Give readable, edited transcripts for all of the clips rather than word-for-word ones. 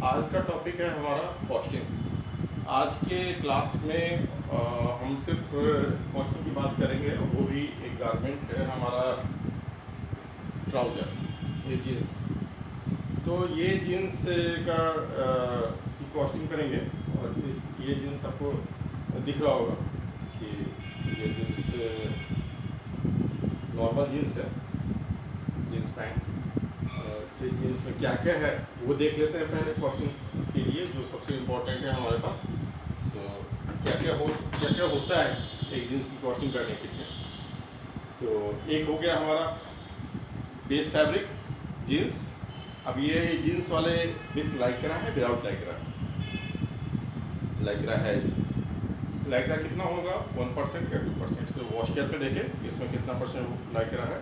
आज का टॉपिक है हमारा कॉस्टिंग। आज के क्लास में हम सिर्फ कॉस्टिंग की बात करेंगे, वो भी एक गारमेंट है हमारा ट्राउज़र, ये जीन्स। तो ये जीन्स का की कॉस्टिंग करेंगे। और ये जीन्स आपको दिख रहा होगा कि ये जीन्स नॉर्मल जीन्स है, जीन्स पैंट। इस जीन्स में क्या क्या है वो देख लेते हैं पहले कॉस्टिंग के लिए, जो सबसे इम्पोर्टेंट है हमारे पास। तो क्या क्या होता है एक जीन्स की कॉस्टिंग करने के लिए। तो एक हो गया हमारा बेस फैब्रिक जीन्स। अब ये जीन्स वाले विथ लाइक्रा है, विदाउट लाइक्रा। लाइक्रा है, इसमें लाइक्रा कितना होगा 1% या 2%। तो वॉश केयर पे देखें इसमें कितना परसेंट लाइक्रा है,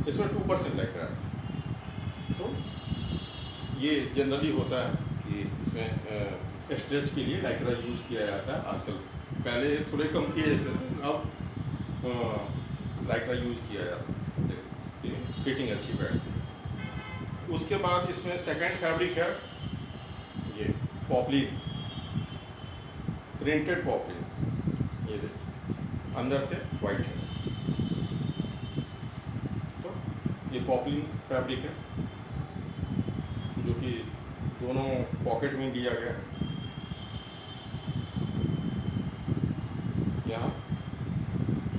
इसमें 2% लाइक्रा है। तो ये जनरली होता है कि इसमें स्ट्रेच के लिए लाइक्रा यूज़ किया जाता है आजकल। पहले थोड़े कम किए जाते थे, अब लाइक्रा यूज़ किया जाता है, फिटिंग अच्छी बैठती है। उसके बाद इसमें सेकंड फैब्रिक है ये पॉपलिन, प्रिंटेड पॉपलिन। ये देखिए अंदर से वाइट है, तो ये पॉपलिन फैब्रिक है जो कि दोनों पॉकेट में दिया गया है। यहाँ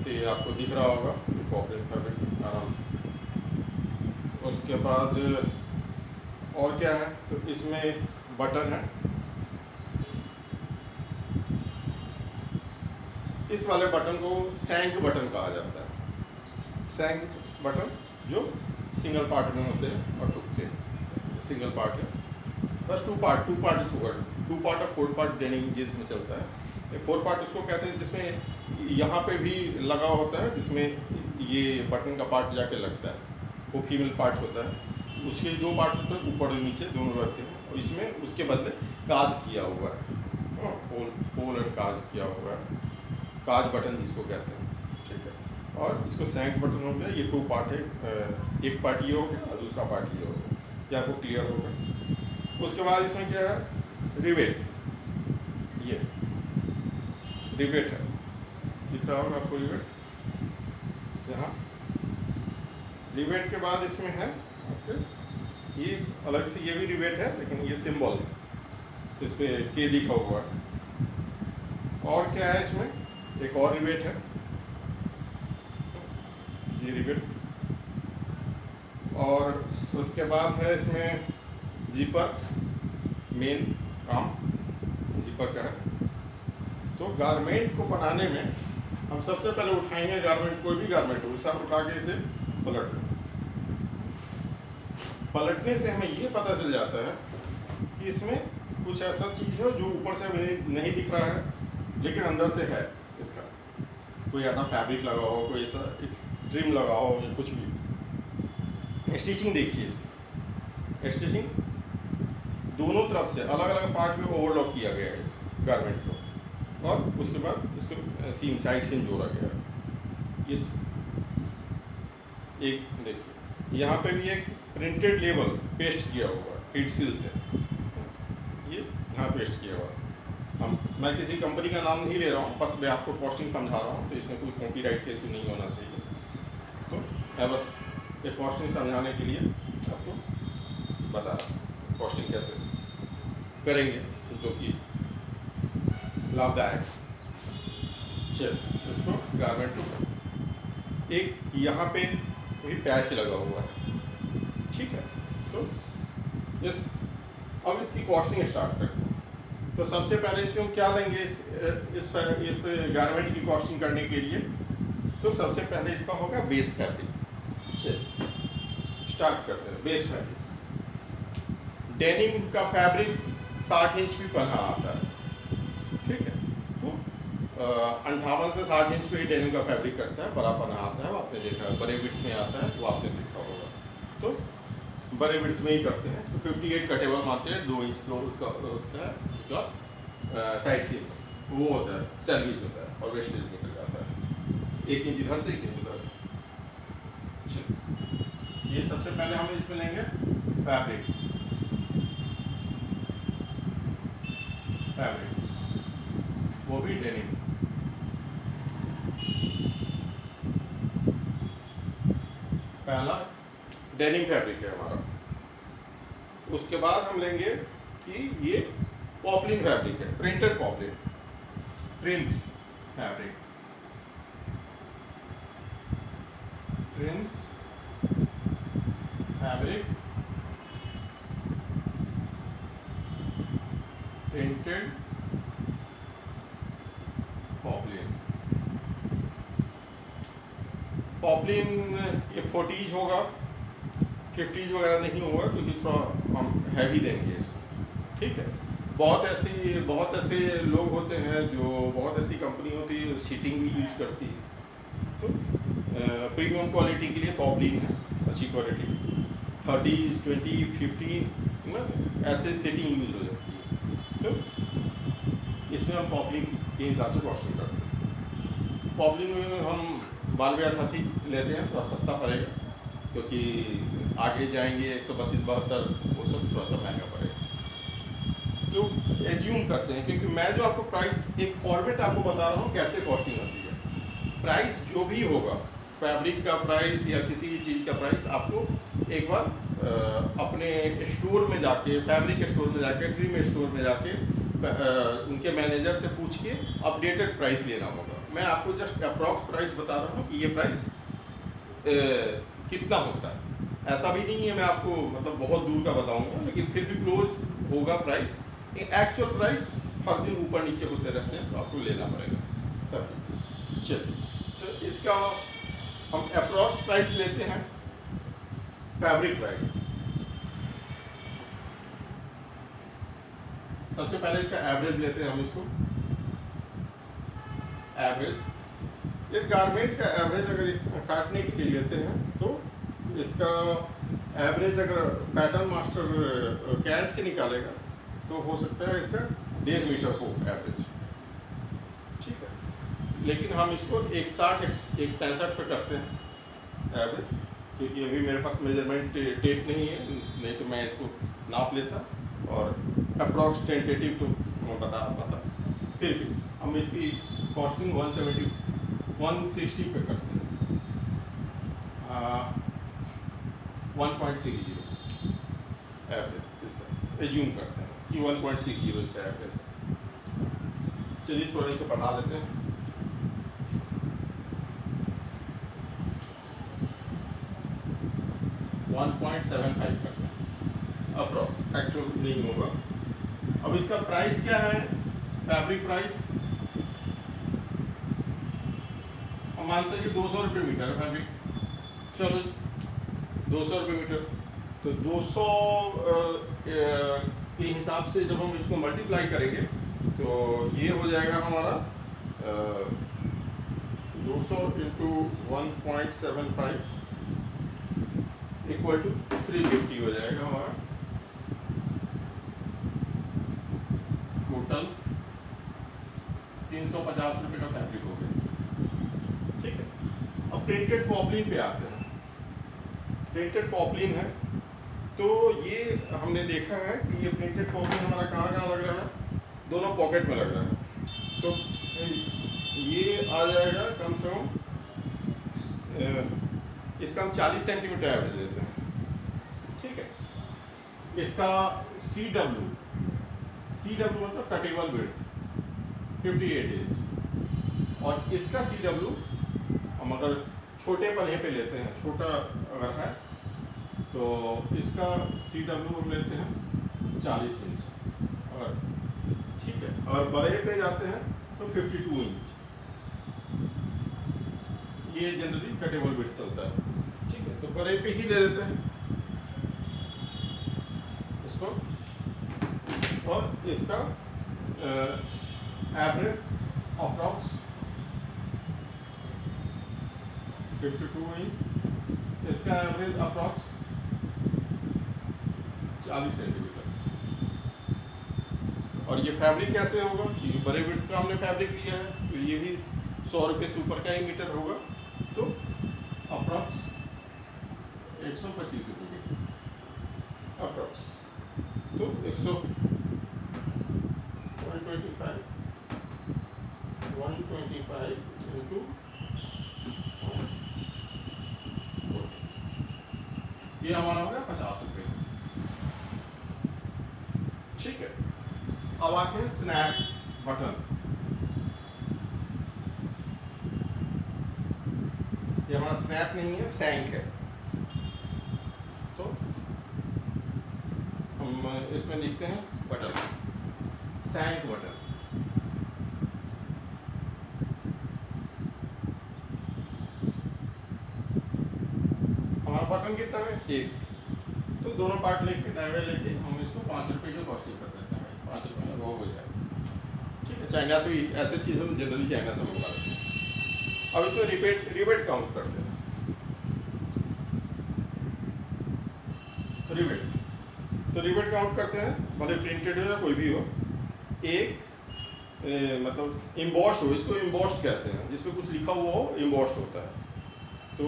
ये आपको दिख रहा होगा पॉकेट फैब्रिक आराम से। उसके बाद और क्या है, तो इसमें बटन है। इस वाले बटन को सैंक बटन कहा जाता है। सैंक बटन जो सिंगल पार्ट में होते हैं और ठुकते हैं। सिंगल पार्ट है, बस टू पार्ट इज होगा। 2 पार्ट और 4 पार्ट डेनिम जींस में चलता है। 4 पार्ट उसको कहते हैं जिसमें यहाँ पे भी लगा होता है, जिसमें ये बटन का पार्ट जाके लगता है, वो फीमेल पार्ट होता है। उसके 2 पार्ट होते हैं, ऊपर और नीचे दोनों रहते हैं। और इसमें उसके बदले काज किया हुआ है, पोल और काज किया हुआ है, काज बटन जिसको कहते हैं, ठीक है। और इसको सैंक बटन हो गया। ये 2 पार्ट है, एक पार्ट ये हो गया और दूसरा पार्ट ये हो गया। ये आपको क्लियर होगा। उसके बाद इसमें क्या है, रिवेट। ये रिवेट है, दिख रहा होगा आपको रिवेट। यहाँ रिवेट के बाद इसमें है ओके, ये अलग से ये भी रिवेट है, लेकिन ये सिंबल है, इस पर के लिखा हुआ है। और क्या है इसमें, एक और रिवेट है, ये रिवेट। और उसके बाद है इसमें जिपर, मेन काम जिपर का है। तो गारमेंट को बनाने में हम सबसे पहले उठाएंगे गारमेंट, कोई भी गारमेंट हो सब उठा के इसे पलटने से हमें ये पता चल जाता है कि इसमें कुछ ऐसा चीज़ है जो ऊपर से हमें नहीं दिख रहा है, लेकिन अंदर से है। इसका कोई ऐसा फैब्रिक लगा हो, कोई ऐसा ट्रिम लगा हो, या कुछ भी। स्टिचिंग देखिए, इसकी स्टिचिंग दोनों तरफ से अलग अलग पार्ट में ओवरलॉक किया गया है इस गारमेंट को, और उसके बाद इसको सीम साइड से जोड़ा गया है। इस एक देखिए यहाँ पे भी एक प्रिंटेड लेबल पेस्ट किया हुआ है हीट सील से, ये यहाँ पेस्ट किया हुआ है। मैं किसी कंपनी का नाम नहीं ले रहा हूँ, बस मैं आपको कॉस्टिंग समझा रहा हूँ, तो इसमें कोई कॉपीराइट का इशू नहीं होना चाहिए। तो मैं बस ये कॉस्टिंग समझाने के लिए आपको बता रहा हूँ कॉस्टिंग कैसे करेंगे जो कि लाभदायक। चल उसको गारमेंट को एक यहाँ पे वही पैच लगा हुआ है, ठीक है। तो अब इसकी कॉस्टिंग स्टार्ट करते हैं। तो सबसे पहले इसमें हम क्या लेंगे, इस गारमेंट की कॉस्टिंग करने के लिए। तो सबसे पहले इसका होगा बेस फैब्रिक। स्टार्ट करते हैं बेस फैब्रिक। डेनिम का फैब्रिक 60 इंच भी पन्हा आता है, ठीक है। तो 58 से 60 इंच पे ही डेनिम का फैब्रिक करता है, बड़ा पन्हा आता है, वो आपने देखा है। बड़े विड्थ में आता है, वो आपने देखा होगा। तो बड़े विड्थ में ही करते हैं। तो 58 कटेबल मारते हैं, 2 इंच तो उसका होता है, उसका साइड से वो होता है, सैलरीज होता है, और वेस्टेज निकल जाता है 1 इंच इधर से 1 इंच उधर से। ये सबसे पहले हम इसमें लेंगे फैब्रिक। फैब्रिक, वो भी डेनिम। पहला डेनिम फैब्रिक है हमारा। उसके बाद हम लेंगे कि ये पॉपलिन फैब्रिक है, printed poplin, Prince fabric, Prince fabric, printed poplin. Poplin ये 40s होगा, 50s वगैरह नहीं होगा, क्योंकि थोड़ा हम हैवी देंगे इसको, ठीक है। बहुत ऐसे लोग होते हैं जो, बहुत ऐसी कंपनी होती है शीटिंग भी यूज करती है, तो प्रीमियम क्वालिटी के लिए पॉपलिन है अच्छी क्वालिटी, 30s 20 15 में ऐसे सेटिंग यूज हो जाती है। तो इसमें हम पॉपलिन के हिसाब से कॉस्टिंग करते हैं। पॉपलिन में हम 92-88 लेते हैं, थोड़ा सस्ता पड़ेगा, क्योंकि आगे जाएंगे 132-72 वो सब थोड़ा सा महंगा पड़ेगा। तो एज्यूम करते हैं, क्योंकि मैं जो आपको प्राइस एक फॉर्मेट आपको बता रहा हूँ कैसे कॉस्टिंग होती है। प्राइस जो भी होगा, फैब्रिक का प्राइस या किसी भी चीज़ का प्राइस, आपको एक बार अपने स्टोर में जाके, फैब्रिक स्टोर में जाके, ट्रिम स्टोर में जाके उनके मैनेजर से पूछ के अपडेटेड प्राइस लेना होगा। मैं आपको जस्ट अप्रॉक्स प्राइस बता रहा हूँ कि ये प्राइस कितना होता है। ऐसा भी नहीं है मैं आपको मतलब बहुत दूर का बताऊंगा, लेकिन फिर भी क्लोज होगा प्राइस। एक्चुअल प्राइस हर दिन ऊपर नीचे होते रहते हैं, तो आपको लेना पड़ेगा। चलिए, तो इसका हम अप्रॉक्स प्राइस लेते हैं, फैब्रिक प्राइस। सबसे पहले इसका एवरेज लेते हैं हम, इसको एवरेज, इस गारमेंट का एवरेज अगर काटने के लिए लेते हैं तो इसका एवरेज अगर पैटर्न मास्टर कैट से निकालेगा तो हो सकता है इसका 1.5 मीटर हो एवरेज, ठीक है। लेकिन हम इसको 1.60-1.65 पे करते हैं एवरेज, क्योंकि अभी मेरे पास मेजरमेंट टेप नहीं है, नहीं तो मैं इसको नाप लेता और अप्रॉक्स टेंटेटिव तो मैं बता पाता। फिर भी हम इसकी कॉस्टिंग 160 पे करते हैं, 1.60 एवरेज इसका एज्यूम करते हैं कि 1.60 इसका एवरेज। चलिए थोड़ा इसे बढ़ा देते हैं, $1.75 करते हैं अप्रॉक्स, एक्चुअल नहीं होगा। अब इसका प्राइस क्या है, फैब्रिक प्राइस हम मानते हैं कि 200 रुपये मीटर है फैब्रिक। चलो 200 रुपये मीटर, तो 200 के हिसाब से जब हम इसको मल्टीप्लाई करेंगे तो ये हो जाएगा हमारा 200 इंटू 1.75 इक्वल टू 350 हो जाएगा हमारा टोटल। 350 रुपये का फैब्रिक हो गया, ठीक है। अब प्रिंटेड पॉपलिन पे आते हैं। प्रिंटेड पॉपलिन है तो ये हमने देखा है कि ये प्रिंटेड पॉपलिन हमारा कहाँ लग रहा है, दोनों पॉकेट में लग रहा है। तो ये आ जाएगा कम से कम, इसका हम 40 सेंटीमीटर एवरेज लेते हैं, ठीक है। इसका CW मतलब कटेबल विड्थ 58 इंच, और इसका CW हम अगर छोटे पन्हे पे लेते हैं, छोटा अगर है तो इसका CW हम लेते हैं 40 इंच, और ठीक है, और बड़े पे जाते हैं तो 52 इंच। ये जनरली कटेबल विड्थ चलता है, ठीक है। तो बड़े पे ही ले लेते हैं इसको, और इसका एवरेज अप्रॉक्स 52 इंच, इसका एवरेज अप्रॉक्स 40 सेंटीमीटर। और ये फैब्रिक कैसे होगा, ये बड़े विड्थ का हमने फैब्रिक लिया है, तो ये भी 100 रुपये से ऊपर का ही मीटर होगा, तो अप्रॉक्स 125 रुपये अप्रॉक्स, तो 100 125 इंटू, ये हमारा हो गया 50 रुपये। ठीक है, अब आते हैं स्नैप बटन। ये हमारा स्नैप नहीं है, सैंक है। तो हम इसमें लिखते हैं बटन, सैंक बटन। हमारा बटन कितना है? 1। तो दोनों पार्ट लेके डायवर लेके हम इसको 5 रुपये की कॉस्टिंग कर देते हैं। 5 रुपये में वो हो जाएगा। ठीक है, चाइना से भी ऐसे चीज़ हम जनरली चाइना से मंगवा लेते हैं। अब इसमें रिबेट काउंट करते हैं। रिबेट, तो रिबेट काउंट करते हैं, भले प्रिंटेड हो या कोई भी हो। एक मतलब इम्बॉस्ड हो, इसको इम्बॉस्ड कहते हैं, जिसमें कुछ लिखा हुआ हो इम्बॉस्ड होता है। तो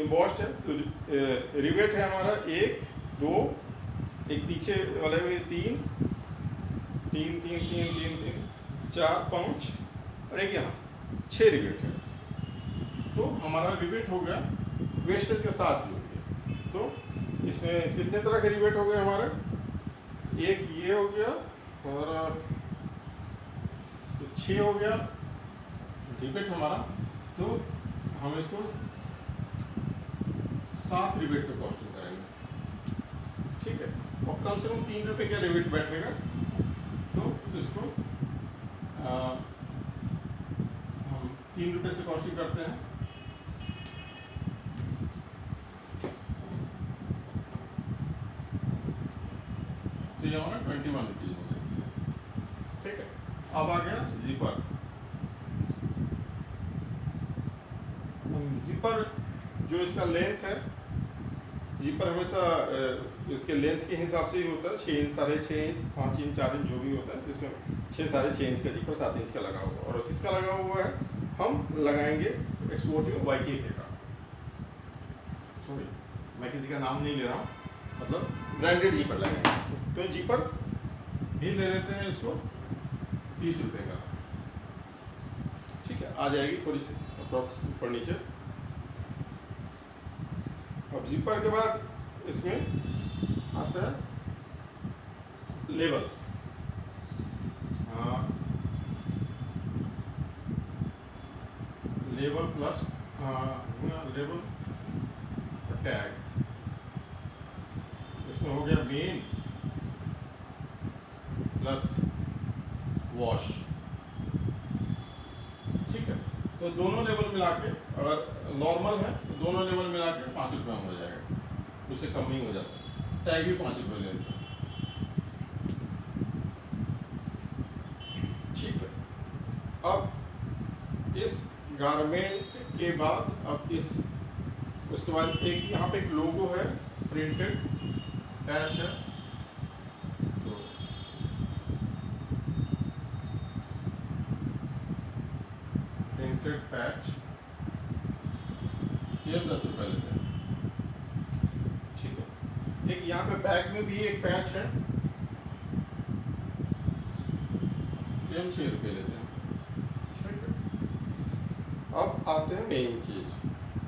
इम्बॉस्ड है, तो रिबेट है हमारा 1 2, एक पीछे वाले में 3 3 3 3 3 3 4 5 और एक यहाँ 6 रिबेट है। तो हमारा रिबेट हो गया वेस्टेज के साथ जोड़ के। तो इसमें कितने तरह के रिबेट हो गए हमारे? एक ये हो गया हमारा, तो 6 हो गया रिबेट हमारा। तो हम इसको 7 रिबेट पे कॉस्टिंग करेंगे। ठीक है, और कम से कम 3 रुपये का रिबेट बैठेगा। तो इसको हम 3 रुपये से कॉस्टिंग करते हैं। तो ये हमारा 21 रुपीज़ हो जाएगा। ठीक है, अब आ गया जिपर। जिपर जो इसका लेंथ है, जिपर हमेशा इसके लेंथ के हिसाब से ही होता है। 6 इंच, 6.5 इंच, 5 इंच, 4 इंच जो भी होता है, जिसमें 6 6.5 इंच का जिपर 7 इंच का लगा हुआ। और किसका लगा हुआ है? हम लगाएंगे एक्सपोर्टिव YKK का। सॉरी, मैं किसी का नाम नहीं ले रहा हूँ, मतलब ब्रांडेड जिपर लगाएंगे। तो जिपर भी ले लेते हैं इसको 30 रुपये का। ठीक है, आ जाएगी थोड़ी सी अप्रॉक्स ऊपर नीचे। अब जिपर के बाद इसमें आता है label. Label plus label tag. इसमें हो गया मेन प्लस वॉश। ठीक है, तो दोनों लेवल मिला के, अगर नॉर्मल है तो दोनों लेवल मिला के 5 रुपये में हो जाएगा, उससे कम ही हो जाता है। टैग भी 5 रुपये लेते हैं। ठीक है, अब इस गारमेंट के बाद अब उसके बाद एक यहाँ पे एक लोगो है, प्रिंटेड पैच है। तो प्रिंटेड पैच ये 10 रुपये लेते हैं। ठीक है, एक यहाँ पे बैग में भी एक पैच है, ये हम 6 रुपये लेते हैं। ठीक है, अब आते हैं मेन चीज़।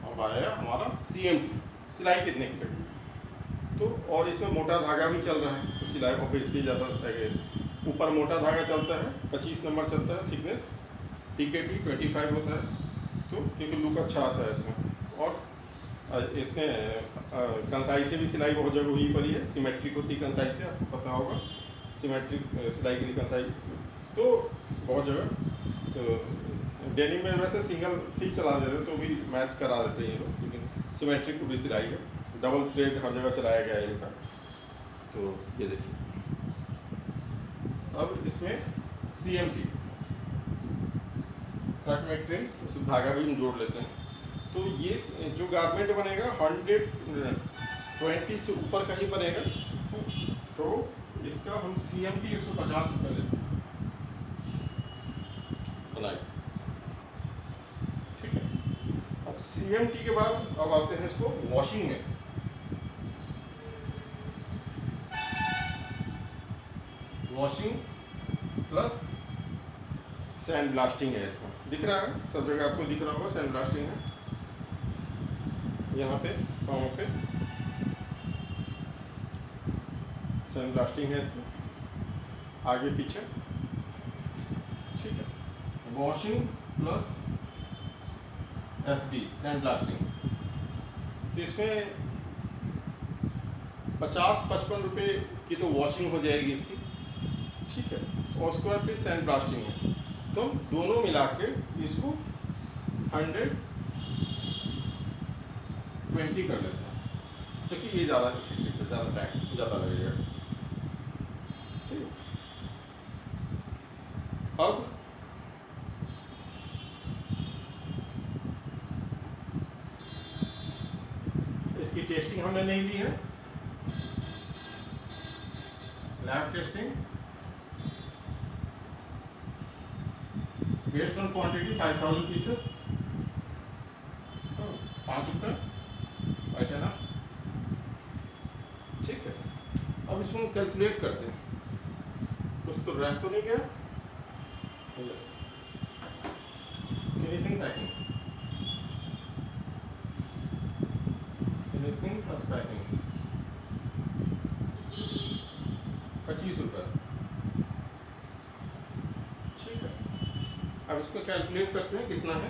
अब आया हमारा CMT, सिलाई कितने की लगेगी। तो और इसमें मोटा धागा भी चल रहा है, तो सिलाई ऑब्वियसली ज़्यादा ऊपर मोटा धागा चलता है, 25 नंबर चलता है थिकनेस। TKT 25 होता है, तो क्योंकि लुक अच्छा आता है इसमें। और इतने कंसाई से भी सिलाई बहुत जगह हुई पड़ी है। सिमेट्रिक होती है कंसाई से, आपको पता होगा, सिमेट्रिक सिलाई के लिए कंसाई तो बहुत जगह। तो डेनिम में वैसे सिंगल सी चला देते तो भी मैच करा देते हैं ये लोग, लेकिन सिमेट्रिक पूरी सिलाई है, डबल थ्रेड हर जगह चलाया गया है इनका। तो ये देखिए, अब इसमें CMT ट्रक में ट्रिम्स, उसमें धागा भी हम जोड़ लेते हैं। तो ये जो गारमेंट बनेगा 120 से ऊपर का ही बनेगा। तो इसका हम CMT 150 रुपये लेते हैं बनाए। ठीक है, अब CMT के बाद अब आते हैं इसको वॉशिंग में। वॉशिंग प्लस सैंड ब्लास्टिंग है इसमें, दिख रहा है सब जगह आपको दिख रहा होगा सैंड ब्लास्टिंग है यहाँ पे पाँव पे सैंड ब्लास्टिंग है इसमें आगे पीछे, ठीक है। Washing plus SB sand blasting, तो इसमें 50-55 रुपये की तो वॉशिंग हो जाएगी इसकी, ठीक है, और उसके बाद फिर सैंड ब्लास्टिंग है, तो दोनों मिला के इसको 120 कर लेते हैं, क्योंकि ये ज़्यादा इफेक्टिव है, ज़्यादा टाइम ज़्यादा लगेगा, ठीक है। अब इसकी टेस्टिंग हमने नहीं ली है, lab testing based on quantity 5000 pieces, 5 रुपये राइट है ना, ठीक है। अब इसको कैलकुलेट करते हैं, कुछ तो रह तो नहीं गया, yes. Finishing packing, finishing plus packing 25 रुपये, ठीक है। अब इसको कैलकुलेट करते हैं कितना है,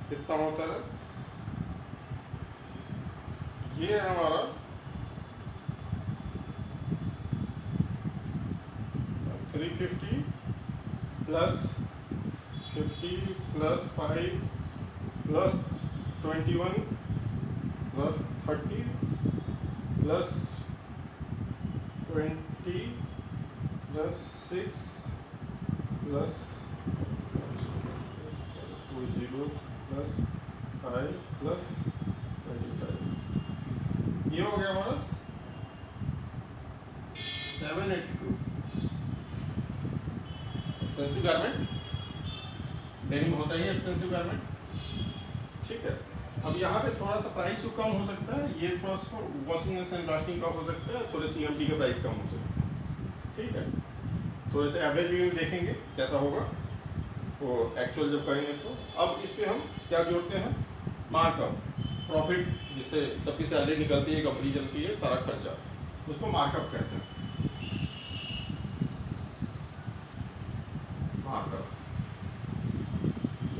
कितना होता है, ये है हमारा 350 plus 50 plus 5 plus 21 plus 30 plus 20 plus 6 plus 0 plus 5 plus 25, ये हो गया हमारा 782। एक्सपेंसिव गारमेंट, डेनिम होता ही है एक्सपेंसिव गारमेंट, ठीक है। अब यहाँ पे थोड़ा सा प्राइस तो कम हो सकता है, ये थोड़ा सा वॉशिंग एंड ब्लास्टिंग का हो सकता है, थोड़े CMD के प्राइस कम हो सकता है, ठीक है। थोड़े से एवरेज भी देखेंगे कैसा होगा वो एक्चुअल जब करेंगे तो। अब इस पे हम क्या जोड़ते हैं, मार्कअप, प्रॉफिट, जिससे सबकी सैलरी निकलती है, कंपनी चलती है, सारा खर्चा, उसको मार्कअप कहते हैं। मार्कअप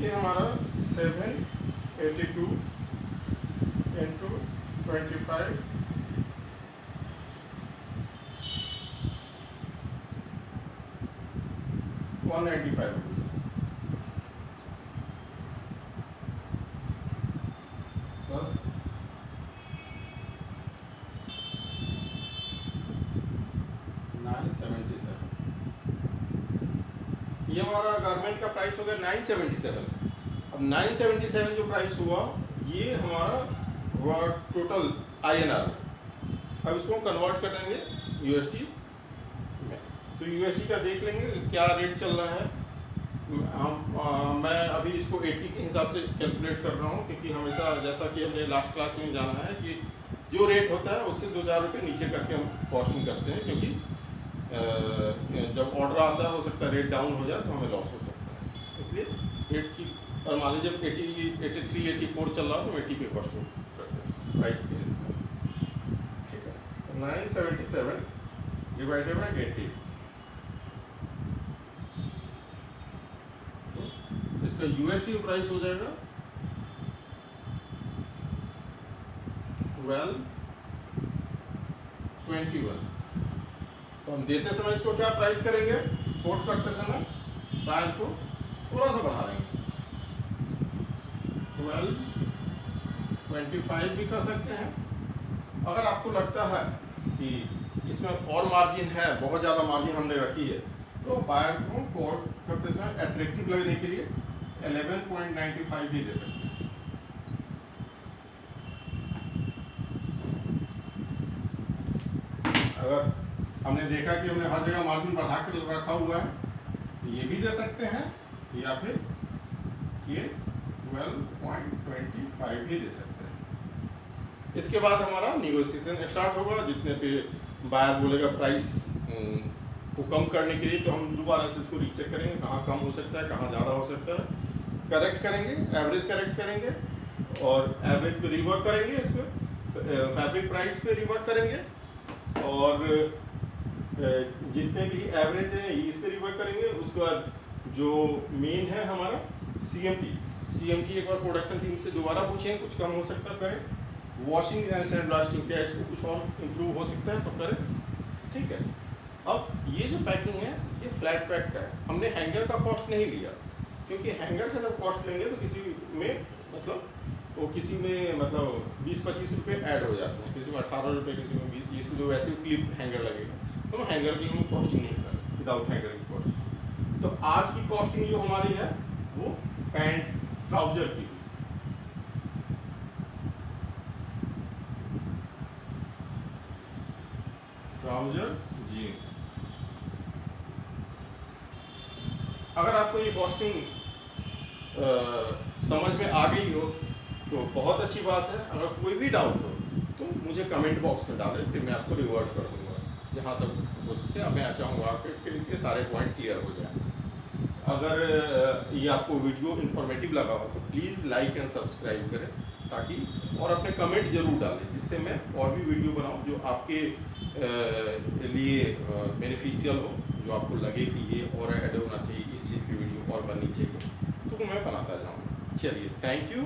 ये हमारा 782 इंटू 25 195 प्लस 977, ये हमारा गारमेंट का प्राइस हो गया 977। अब 977 जो प्राइस हुआ ये हमारा हुआ टोटल INR में। अब इसको कन्वर्ट कर देंगे USD में, तो USD का देख लेंगे क्या रेट चल रहा है। मैं अभी इसको 80 के हिसाब से कैलकुलेट कर रहा हूँ, क्योंकि हमेशा जैसा कि हमने लास्ट क्लास में जाना है कि जो रेट होता है उससे 2-4 रुपये नीचे करके हम कॉस्टिंग करते हैं, क्योंकि जब ऑर्डर आता है हो सकता है रेट डाउन हो जाए तो हमें लॉस हो सकता है, इसलिए रेट की। और मान लीजिए जब 83, 84 चल रहा हो तो 80 पे कॉस्टिंग करते हैं प्राइस के हिसाब, ठीक है। 977 डिवाइडेड बाई 80, इसका USD प्राइस हो जाएगा 1221। तो हम देते समय इसको क्या प्राइस करेंगे, कोट करते समय बायर को थोड़ा सा बढ़ा देंगे, 1225 भी कर सकते हैं। अगर आपको लगता है कि इसमें और मार्जिन है, बहुत ज़्यादा मार्जिन हमने रखी है, तो बायर को कोट करते समय अट्रैक्टिव लगने के लिए 11.95 भी दे सकते हैं। अगर हमने देखा कि हमने हर जगह मार्जिन बढ़ा कर रखा हुआ है तो ये भी दे सकते हैं, या फिर ये 12.25 भी दे सकते हैं। इसके बाद हमारा निगोशिएशन स्टार्ट होगा, जितने पे बायर बोलेगा प्राइस को कम करने के लिए तो हम दोबारा से इसको रीचेक करेंगे कहाँ कम हो सकता है, कहाँ ज़्यादा हो सकता है, करेक्ट करेंगे, एवरेज करेक्ट करेंगे और एवरेज पे रिवर्क करेंगे, इस पर फैब्रिक प्राइस पे रिवर्क करेंगे और जितने भी एवरेज हैं इस पे रिवर्क करेंगे। उसके बाद जो मेन है हमारा CMT एक बार प्रोडक्शन टीम से दोबारा पूछेंगे कुछ कम हो सकता है करें, वॉशिंग एंड सैंड ब्लास्टिंग क्या इसको कुछ और इम्प्रूव हो सकता है तो करें, ठीक है। अब ये जो पैकिंग है ये फ्लैट पैक का है, हमने हैंगर का कॉस्ट नहीं लिया क्योंकि हैंगर का जब कॉस्ट लेंगे तो किसी में मतलब वो किसी में मतलब 20-25 रुपये ऐड हो जाते हैं, किसी में 18 रुपये, किसी में 20, इसमें जो वैसे क्लिप हैंगर लगेगा तो हैंगर की हम कॉस्टिंग नहीं करें, विदाउट हैंगर की कॉस्टिंग। तो आज की कॉस्टिंग जो हमारी है वो पैंट ट्राउजर की, ट्राउजर जीन। अगर आपको ये कॉस्टिंग समझ में आ गई हो तो बहुत अच्छी बात है, अगर कोई भी डाउट हो तो मुझे कमेंट बॉक्स में डालें, फिर मैं आपको रिवर्ट कर दूंगा जहाँ तक हो सके। मैं चाहूँगा आपके सारे पॉइंट क्लियर हो जाए। अगर ये आपको वीडियो इन्फॉर्मेटिव लगा हो तो प्लीज़ लाइक एंड सब्सक्राइब करें ताकि, और अपने कमेंट जरूर डालें जिससे मैं और भी वीडियो बनाऊं जो आपके लिए बेनिफिशियल हो, जो आपको लगे कि ये और ऐड होना चाहिए, इस चीज़ की वीडियो और बननी चाहिए तो मैं बनाता जाऊँगा। चलिए, थैंक यू।